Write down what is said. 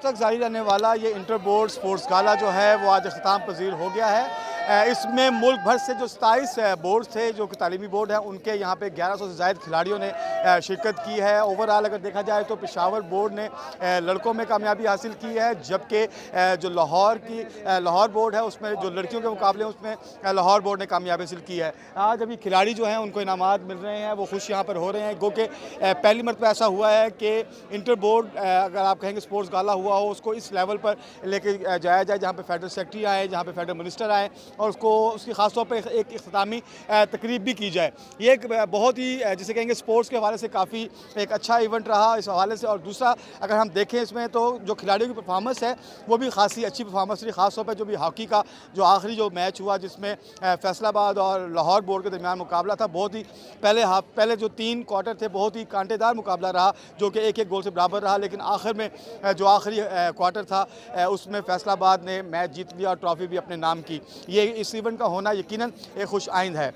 तक जारी रहने वाला ये इंटर बोर्ड स्पोर्ट्स गाला जो है वो आज अख्ताम पजीर हो गया है। इसमें मुल्क भर से जो 27 बोर्ड थे जो कि तालीमी बोर्ड हैं उनके यहाँ पे 1100 से ज़ायद खिलाड़ियों ने शिरकत की है। ओवरऑल अगर देखा जाए तो पेशावर बोर्ड ने लड़कों में कामयाबी हासिल की है, जबकि जो लाहौर बोर्ड है उसमें जो लड़कियों के मुकाबले उसमें लाहौर बोर्ड ने कामयाबी हासिल की है। आज अभी खिलाड़ी जो हैं उनको इनामात मिल रहे हैं, वो खुश यहाँ पर हो रहे हैं, गो कि पहली मरतबा ऐसा हुआ है कि इंटर बोर्ड अगर आप कहेंगे स्पोर्ट्स गाला हुआ हो उसको इस लेवल पर लेके जाया जाए जहाँ पे फेडरल सेक्रेटरी आए, जहाँ पे फेडरल मिनिस्टर आए और उसको उसकी ख़ास तौर पर एक इख्तितामी तकरीब भी की जाए। ये एक बहुत ही जिसे कहेंगे स्पोर्ट्स के हवाले से काफ़ी एक अच्छा इवेंट रहा इस हवाले से। और दूसरा अगर हम देखें इसमें तो जो खिलाड़ियों की परफॉर्मेंस है वो भी खासी अच्छी परफॉर्मेंस रही, ख़ास तौर पर जो भी हॉकी का जो आखिरी जो मैच हुआ जिसमें फैसलाबाद और लाहौर बोर्ड के दरमियान मुकाबला था, बहुत ही पहले जो 3 क्वार्टर थे बहुत ही कांटेदार मुकाबला रहा जो कि एक गोल से बराबर रहा, लेकिन आखिर में जो आखिरी क्वार्टर था उसमें फैसलाबाद ने मैच जीत लिया और ट्रॉफी भी अपने नाम की। ये इस इवेंट का होना यकीनन एक खुश आइंद है।